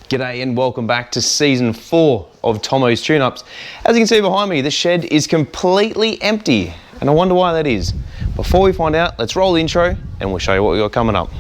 G'day and welcome back to season 4 of Tomo's Tune-Ups. As you can see behind me, the shed is completely empty and I wonder why that is. Before we find out, let's roll the intro and we'll show you what we got coming up.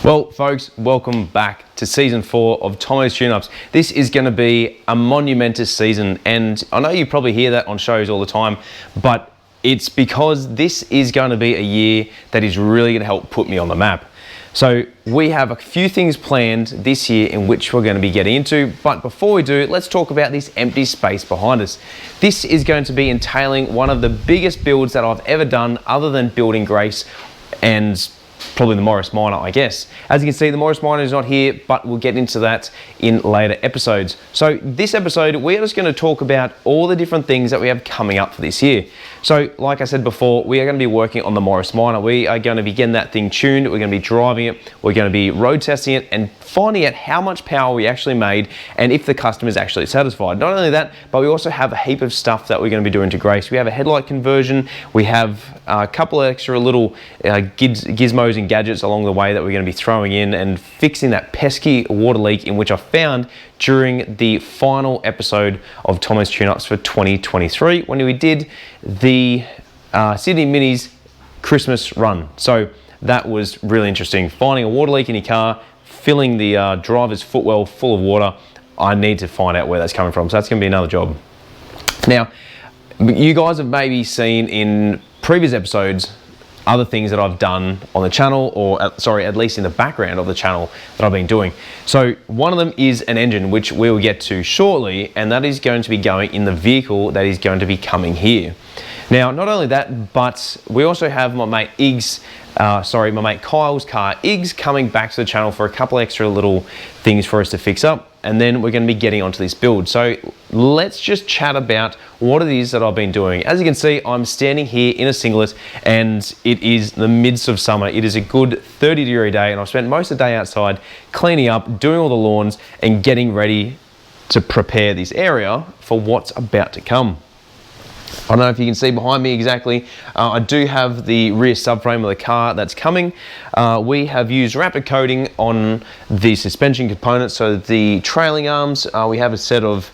Well, folks, welcome back to season 4 of Tomo's Tune-Ups. This is going to be a monumentous season, and I know you probably hear that on shows all the time, but it's because this is going to be a year that is really going to help put me on the map. So we have a few things planned this year in which we're going to be getting into, but before we do, let's talk about this empty space behind us. This is going to be entailing one of the biggest builds that I've ever done other than building Grace and probably the Morris Minor, I guess. As you can see, the Morris Minor is not here, but we'll get into that in later episodes. So this episode, we're just going to talk about all the different things that we have coming up for this year. So like I said before, we are going to be working on the Morris Minor. We are going to be getting that thing tuned. We're going to be driving it. We're going to be road testing it and finding out how much power we actually made and if the customer is actually satisfied. Not only that, but we also have a heap of stuff that we're going to be doing to Grace. We have a headlight conversion. We have a couple of extra little gizmos and gadgets along the way that we're going to be throwing in and fixing that pesky water leak in which I found during the final episode of Tomo's Tune-Ups for 2023 when we did the Sydney Minis Christmas run. So that was really interesting. Finding a water leak in your car, filling the driver's footwell full of water. I need to find out where that's coming from. So that's going to be another job. Now, you guys have maybe seen in previous episodes other things that I've done on the channel, or sorry, at least in the background of the channel that I've been doing. So one of them is an engine, which we will get to shortly, and that is going to be going in the vehicle that is going to be coming here. Now, not only that, but we also have my mate my mate Kyle's car, Iggs, coming back to the channel for a couple extra little things for us to fix up, and then we're going to be getting onto this build. So let's just chat about what it is that I've been doing. As you can see, I'm standing here in a singlet and it is the midst of summer. It is a good 30-degree day and I've spent most of the day outside cleaning up, doing all the lawns and getting ready to prepare this area for what's about to come. I don't know if you can see behind me exactly. I do have the rear subframe of the car that's coming. We have used rapid coating on the suspension components. So the trailing arms, we have a set of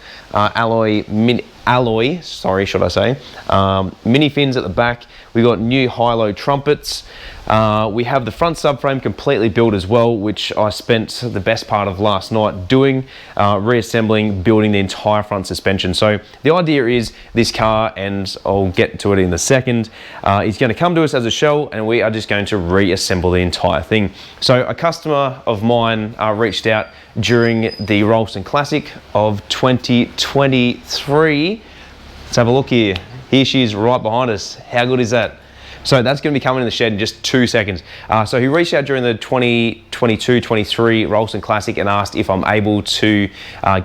mini fins at the back. We got new high-low trumpets. We have the front subframe completely built as well, which I spent the best part of last night doing, reassembling, building the entire front suspension. So the idea is this car, and I'll get to it in a second, is going to come to us as a shell and we are just going to reassemble the entire thing. So a customer of mine reached out during the Ralston Classic of 2023. Let's have a look here. Here she is right behind us. How good is that? So that's going to be coming in the shed in just 2 seconds. So he reached out during the 2022-23 Ralston Classic and asked if I'm able to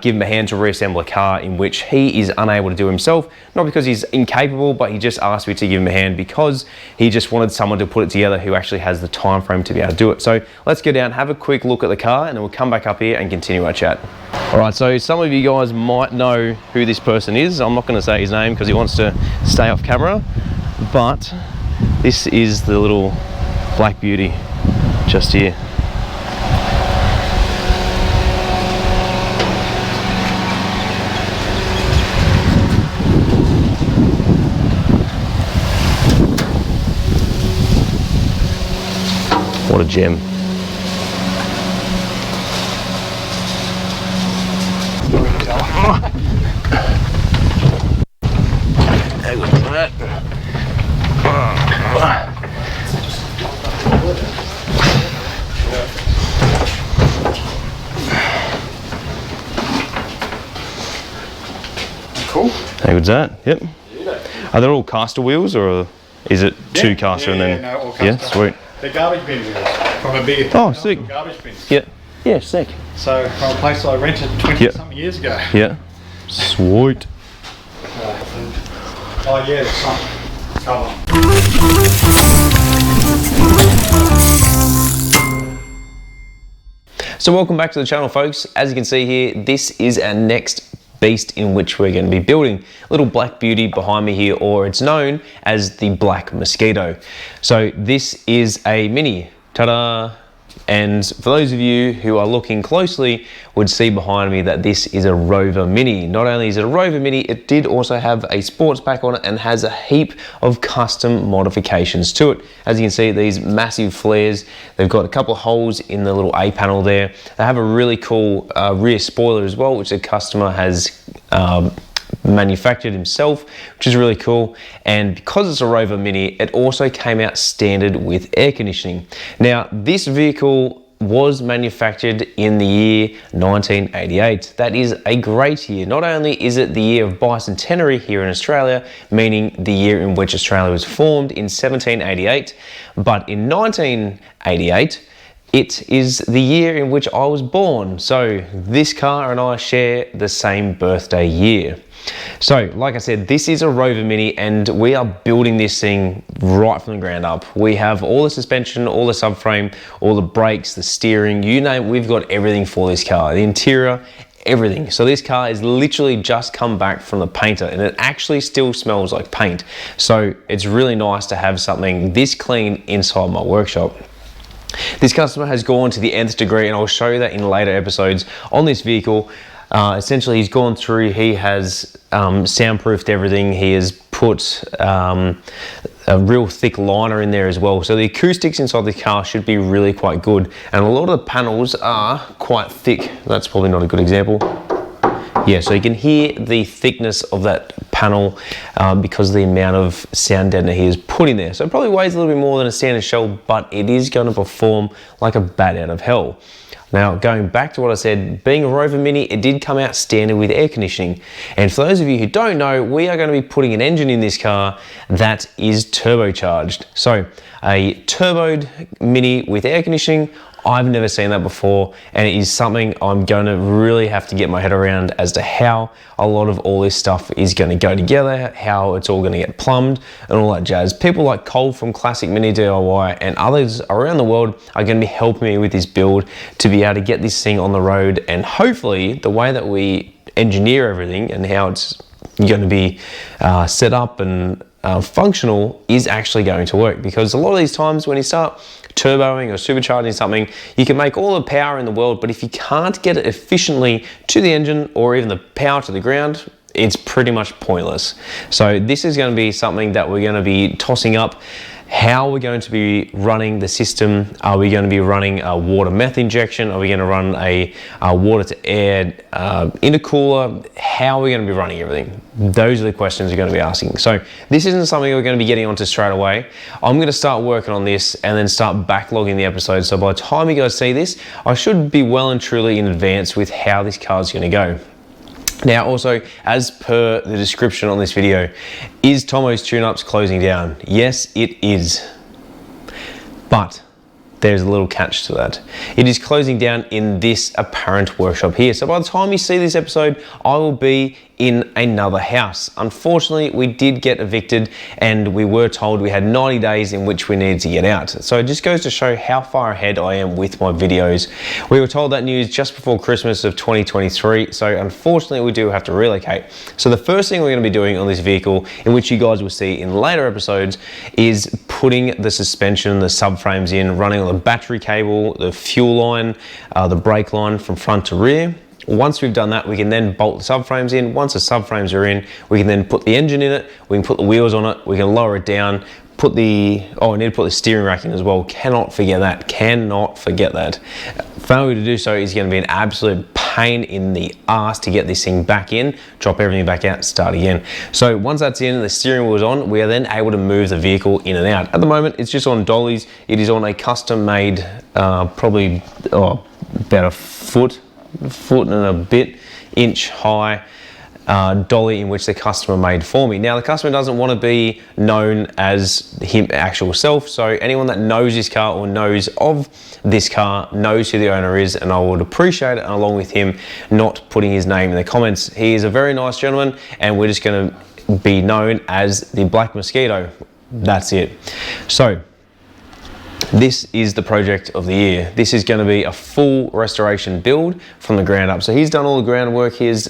give him a hand to reassemble a car in which he is unable to do himself. Not because he's incapable, but he just asked me to give him a hand because he just wanted someone to put it together who actually has the time frame to be able to do it. So let's go down, have a quick look at the car, and then we'll come back up here and continue our chat. All right, so some of you guys might know who this person is. I'm not going to say his name because he wants to stay off camera, but this is the little black beauty just here. What a gem. Cool. How good's that? Yep. Are they all caster wheels or is it two caster and then? No, all caster. Yeah, sweet. They're garbage bin wheels from a big. Oh, sick. Garbage bins. Yeah. Yeah, sick. So from a place I rented 20-something years ago. Yeah. Sweet. Oh yeah, there's some. cover. So welcome back to the channel, folks. As you can see here, this is our next beast in which we're going to be building. Little black beauty behind me here, or it's known as the Black Mosquito. So this is a Mini, ta-da! And for those of you who are looking closely would see behind me that this is a Rover Mini. Not only is it a Rover Mini, it did also have a sports pack on it and has a heap of custom modifications to it. As you can see, these massive flares, they've got a couple of holes in the little A panel there. They have a really cool rear spoiler as well, which the customer has manufactured himself, which is really cool. And because it's a Rover Mini, it also came out standard with air conditioning. Now, this vehicle was manufactured in the year 1988. That is a great year. Not only is it the year of bicentenary here in Australia, meaning the year in which Australia was formed in 1788, but in 1988, it is the year in which I was born. So this car and I share the same birthday year. So, like I said, this is a Rover Mini and we are building this thing right from the ground up. We have all the suspension, all the subframe, all the brakes, the steering, you name it, we've got everything for this car. The interior, everything. So this car is literally just come back from the painter and it actually still smells like paint. So it's really nice to have something this clean inside my workshop. This customer has gone to the nth degree, and I'll show you that in later episodes on this vehicle. Essentially, he's gone through, he has soundproofed everything, he has put a real thick liner in there as well. So the acoustics inside the car should be really quite good. And a lot of the panels are quite thick. That's probably not a good example. Yeah, so you can hear the thickness of that panel because of the amount of sound deadener he has put in there. So it probably weighs a little bit more than a standard shell, but it is going to perform like a bat out of hell. Now, going back to what I said, being a Rover Mini, it did come out standard with air conditioning. And for those of you who don't know, we are going to be putting an engine in this car that is turbocharged. So a turboed Mini with air conditioning, I've never seen that before, and it is something I'm going to really have to get my head around as to how a lot of all this stuff is going to go together, how it's all going to get plumbed and all that jazz. People like Cole from Classic Mini DIY and others around the world are going to be helping me with this build to be able to get this thing on the road, and hopefully the way that we engineer everything and how it's going to be set up and functional is actually going to work. Because a lot of these times when you start turboing or supercharging something, you can make all the power in the world, but if you can't get it efficiently to the engine or even the power to the ground, it's pretty much pointless. So this is going to be something that we're going to be tossing up. How we're going to be running the system. Are we going to be running a water meth injection? Are we going to run a water to air intercooler? How are we going to be running everything? Those are the questions we're going to be asking. So this isn't something we're going to be getting onto straight away. I'm going to start working on this and then start backlogging the episodes. So by the time you guys see this, I should be well and truly in advance with how this car is going to go. Now, also, as per the description on this video, is Tomo's Tune-Ups closing down? Yes, it is. But there's a little catch to that. It is closing down in this apparent workshop here. So by the time you see this episode, I will be in another house. Unfortunately, we did get evicted and we were told we had 90 days in which we needed to get out. So it just goes to show how far ahead I am with my videos. We were told that news just before Christmas of 2023. So unfortunately, we do have to relocate. So the first thing we're going to be doing on this vehicle, in which you guys will see in later episodes, is putting the suspension, the subframes in, running on the battery cable, the fuel line, the brake line from front to rear. Once we've done that, we can then bolt the subframes in. Once the subframes are in, we can then put the engine in it, we can put the wheels on it, we can lower it down, put the, I need to put the steering rack in as well. Cannot forget that, cannot forget that. Failure to do so is going to be an absolute pain in the ass to get this thing back in, drop everything back out, start again. So once that's in, the steering wheel is on, we are then able to move the vehicle in and out. At the moment, it's just on dollies. It is on a custom made, probably about a foot and a bit inch high dolly in which the customer made for me. Now the customer doesn't want to be known as him actual self, so anyone that knows this car or knows of this car knows who the owner is, and I would appreciate it, along with him not putting his name in the comments. He is a very nice gentleman and we're just going to be known as the Black Mosquito. that's it. So this is the project of the year. This is going to be a full restoration build from the ground up. So he's done all the groundwork, he's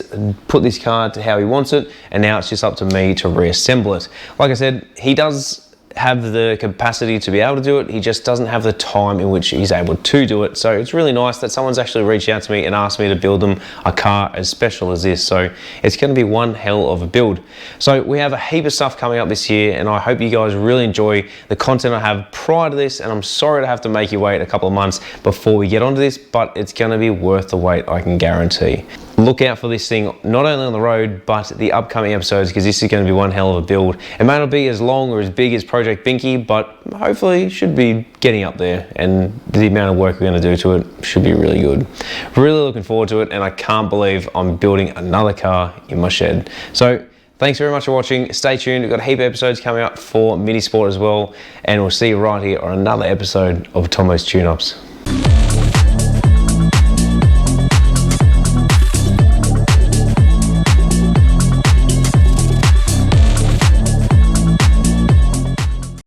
put this car to how he wants it, and now it's just up to me to reassemble it. Like I said, he does have the capacity to be able to do it, he just doesn't have the time in which he's able to do it. So it's really nice that someone's actually reached out to me and asked me to build them a car as special as this. So it's going to be one hell of a build. So we have a heap of stuff coming up this year, and I hope you guys really enjoy the content I have prior to this, and I'm sorry to have to make you wait a couple of months before we get onto this, but it's going to be worth the wait, I can guarantee. Look out for this thing not only on the road but the upcoming episodes, because this is going to be one hell of a build. It may not be as long or as big as Project Binky, but hopefully should be getting up there, and the amount of work we're going to do to it should be really good. Really looking forward to it, and I can't believe I'm building another car in my shed. So thanks very much for watching. Stay tuned, we've got a heap of episodes coming up for Minisport as well, and we'll see you right here on another episode of Tomo's Tune-Ups.